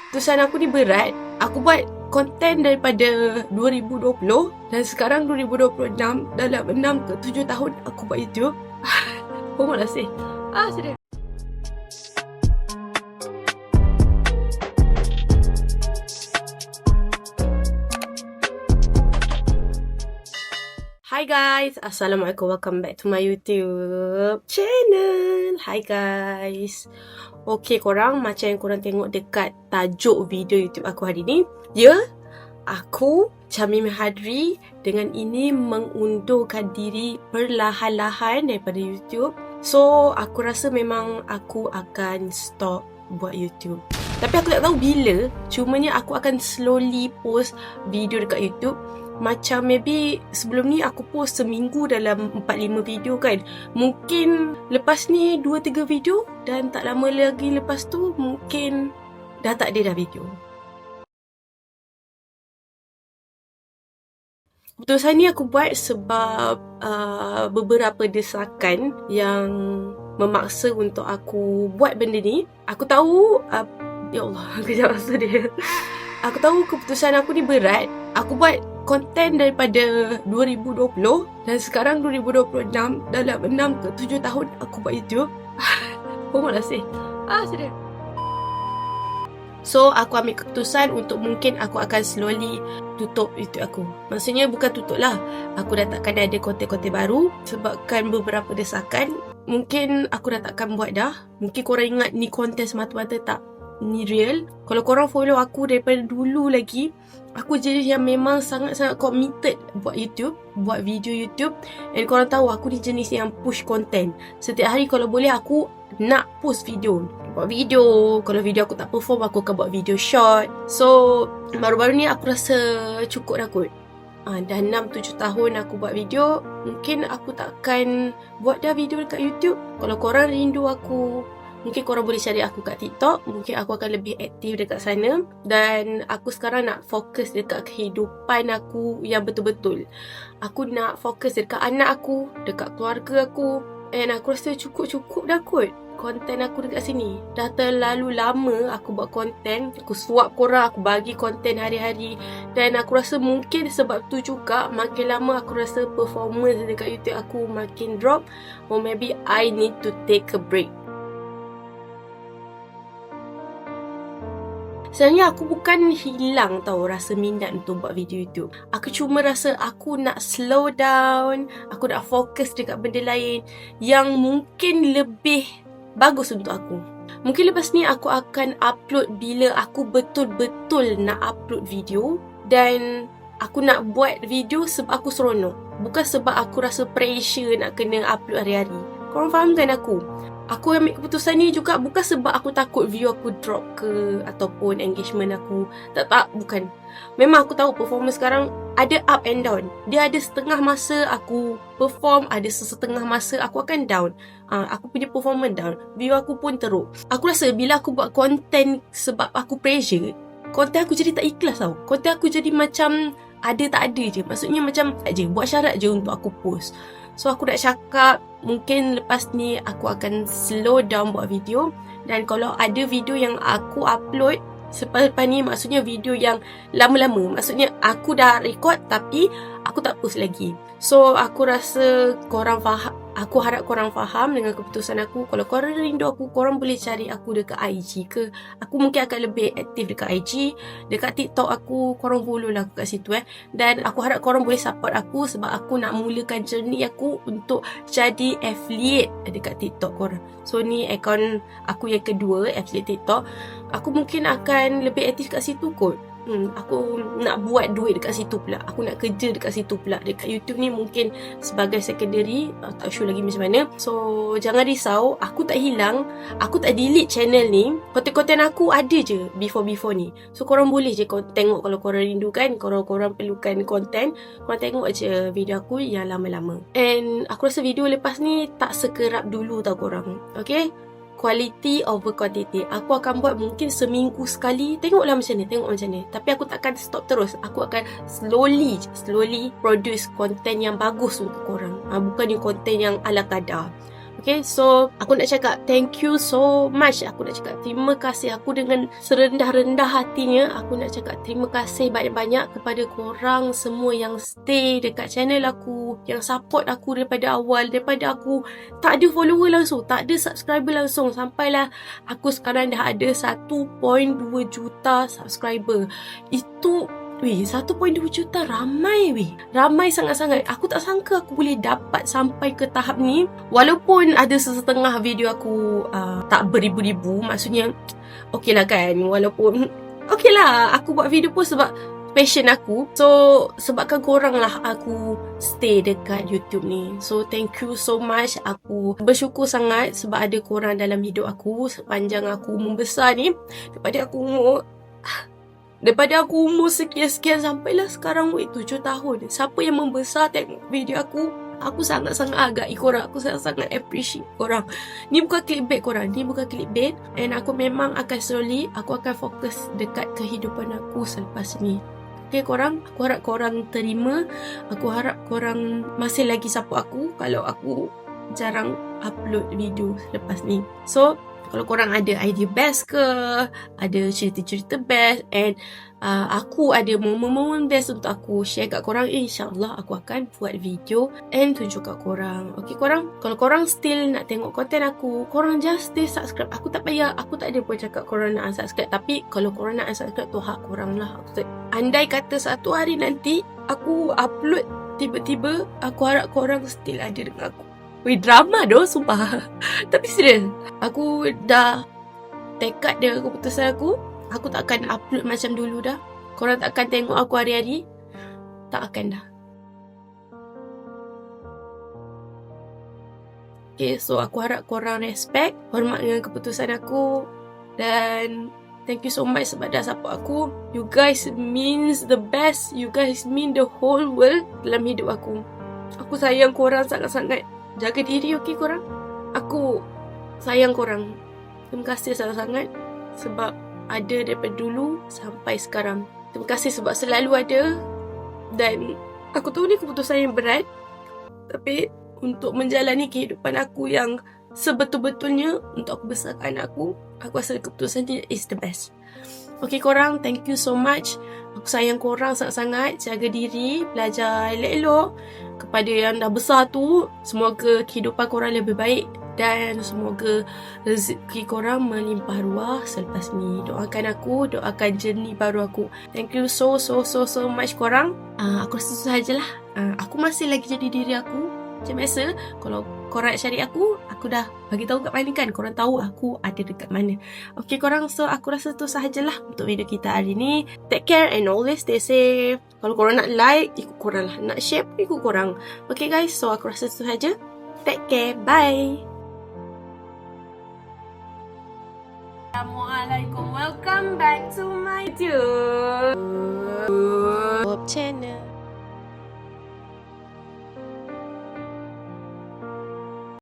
keputusan aku ni berat. Aku buat konten daripada 2020 dan sekarang 2026, dalam 6 ke 7 tahun aku buat YouTube. Terima kasih. Sedih. Hi guys, Assalamualaikum, welcome back to my YouTube channel. Hi guys. Okay korang, macam yang korang tengok dekat tajuk video YouTube aku hari ni, aku Chamim Hadri dengan ini mengundurkan diri perlahan-lahan daripada YouTube. So aku rasa memang aku akan stop buat YouTube, tapi aku tak tahu bila. Cumanya aku akan slowly post video dekat YouTube. Macam maybe sebelum ni aku post seminggu dalam 4-5 video kan. Mungkin lepas ni 2-3 video, dan tak lama lagi lepas tu mungkin dah tak ada dah video. Keputusan ni aku buat sebab beberapa desakan yang memaksa untuk aku buat benda ni. Aku tahu, ya Allah, kejap rasa dia. Aku tahu keputusan aku ni berat. Aku buat konten daripada 2020 dan sekarang 2026, dalam 6 ke 7 tahun aku buat YouTube. Terima kasih. Sedih. So aku ambil keputusan untuk mungkin aku akan slowly tutup YouTube aku. Maksudnya bukan tutup lah, aku dah takkan ada konten-konten baru sebabkan beberapa desakan. Mungkin aku dah takkan buat dah. Mungkin korang ingat ni konten semata-mata, tak, ni real. Kalau korang follow aku daripada dulu lagi, aku jenis yang memang sangat-sangat committed buat YouTube, buat video YouTube. Dan korang tahu aku ni jenis yang push content. Setiap hari kalau boleh aku nak post video, buat video. Kalau video aku tak perform, aku akan buat video short. So baru-baru ni aku rasa cukup dah kot. Dah 6-7 tahun aku buat video, mungkin aku takkan buat dah video dekat YouTube. Kalau korang rindu aku, mungkin korang boleh cari aku kat TikTok. Mungkin aku akan lebih aktif dekat sana. Dan aku sekarang nak fokus dekat kehidupan aku yang betul-betul. Aku nak fokus dekat anak aku, dekat keluarga aku. And aku rasa cukup-cukup dah kot konten aku dekat sini. Dah terlalu lama aku buat konten. Aku suap korang, aku bagi konten hari-hari. Dan aku rasa mungkin sebab tu juga makin lama aku rasa performance dekat YouTube aku makin drop. Or maybe I need to take a break. Sebenarnya aku bukan hilang tau rasa minat untuk buat video YouTube. Aku cuma rasa aku nak slow down. Aku nak fokus dekat benda lain yang mungkin lebih bagus untuk aku. Mungkin lepas ni aku akan upload bila aku betul-betul nak upload video. Dan aku nak buat video sebab aku seronok, bukan sebab aku rasa pressure nak kena upload hari-hari. Korang faham kan aku? Aku ambil keputusan ni juga bukan sebab aku takut view aku drop ke, ataupun engagement aku. Tak, bukan. Memang aku tahu performance sekarang ada up and down. Dia ada setengah masa aku perform, ada setengah masa aku akan down. Aku punya performance down, view aku pun teruk. Aku rasa bila aku buat konten sebab aku pressure, konten aku jadi tak ikhlas tau. Konten aku jadi macam ada tak ada je. Maksudnya macam je buat syarat je untuk aku post. So aku nak cakap, mungkin lepas ni aku akan slow down buat video. Dan kalau ada video yang aku upload selepas ni, maksudnya video yang lama-lama, maksudnya aku dah record tapi aku tak post lagi. So aku rasa korang faham. Aku harap korang faham dengan keputusan aku. Kalau korang rindu aku, korang boleh cari aku dekat IG ke. Aku mungkin akan lebih aktif dekat IG. Dekat TikTok aku, korang follow lah aku kat situ Dan aku harap korang boleh support aku sebab aku nak mulakan journey aku untuk jadi affiliate dekat TikTok korang. So ni akaun aku yang kedua, affiliate TikTok. Aku mungkin akan lebih aktif kat situ kot. Aku nak buat duit dekat situ pula. Aku nak kerja dekat situ pula. Dekat YouTube ni mungkin sebagai secondary, tak sure lagi macam mana. So jangan risau, aku tak hilang. Aku tak delete channel ni. Konten-konten aku ada je before ni. So korang boleh je tengok kalau korang rindu kan. Korang perlukan konten, korang tengok je video aku yang lama-lama. And aku rasa video lepas ni tak sekerap dulu tau korang. Okay, quality over quantity. Aku akan buat mungkin seminggu sekali. Tengok macam ni. Tapi aku takkan stop terus. Aku akan slowly produce konten yang bagus untuk korang. Bukan yang konten yang ala kadar. Okay, so aku nak cakap thank you so much. Aku nak cakap terima kasih. Aku dengan serendah-rendah hatinya, aku nak cakap terima kasih banyak-banyak kepada korang semua yang stay dekat channel aku, yang support aku daripada awal, daripada aku tak ada follower langsung, tak ada subscriber langsung, sampailah aku sekarang dah ada 1.2 juta subscriber. Itu 1.2 juta ramai ramai sangat-sangat. Aku tak sangka aku boleh dapat sampai ke tahap ni. Walaupun ada setengah video aku tak beribu-ribu, maksudnya okey lah kan, walaupun okey lah aku buat video pun sebab passion aku. So sebabkan korang lah aku stay dekat YouTube ni. So thank you so much. Aku bersyukur sangat sebab ada korang dalam hidup aku sepanjang aku membesar ni. Daripada aku umur sekian-sekian sampailah sekarang 7 tahun. Siapa yang membesar tengok video aku sangat-sangat hargai korang. Aku sangat-sangat appreciate korang. Ni bukan clickbait korang. Ni bukan clickbait. And aku memang akan slowly, aku akan fokus dekat kehidupan aku selepas ni. Okay korang, aku harap korang terima. Aku harap korang masih lagi support aku kalau aku jarang upload video selepas ni. So kalau korang ada idea best ke, ada cerita-cerita best, and aku ada momen-momen best untuk aku share kat korang, insyaAllah aku akan buat video and tunjuk kat korang. Okay korang, kalau korang still nak tengok konten aku, korang just stay subscribe. Aku tak payah, aku tak ada pun cakap korang nak unsubscribe. Tapi kalau korang nak unsubscribe tu hak korang lah. Andai kata satu hari nanti aku upload tiba-tiba, aku harap korang still ada dengan aku. Drama doh, sumpah. Tapi serius, aku dah tekad dia keputusan aku. Aku tak akan upload macam dulu dah. Korang tak akan tengok aku hari-hari. Tak akan dah. Okay, so aku harap korang respect, hormat dengan keputusan aku. Dan thank you so much sebab dah support aku. You guys means the best. You guys mean the whole world dalam hidup aku. Aku sayang korang sangat-sangat. Jaga diri, okey korang? Aku sayang korang. Terima kasih sangat-sangat sebab ada daripada dulu sampai sekarang. Terima kasih sebab selalu ada. Dan aku tahu ni keputusan yang berat. Tapi untuk menjalani kehidupan aku yang sebetul-betulnya, untuk aku besarkan aku rasa keputusan ni is the best. Okay korang, thank you so much. Aku sayang korang sangat-sangat. Jaga diri, belajar elok-elok. Kepada yang dah besar tu, semoga kehidupan korang lebih baik. Dan semoga rezeki korang melimpah ruah selepas ni. Doakan aku, doakan journey baru aku. Thank you so much korang. Aku rasa tu sahajalah. Aku masih lagi jadi diri aku macam biasa. Kalau korang nak cari aku dah bagi tahu kat mana kan. Korang tahu aku ada dekat mana. Okay korang, so aku rasa tu sahajalah untuk video kita hari ni. Take care and always stay safe. Kalau korang nak like, ikut korang lah. Nak share, ikut korang. Okay guys, so aku rasa tu sahaja. Take care, bye. Assalamualaikum, welcome back to my YouTube channel.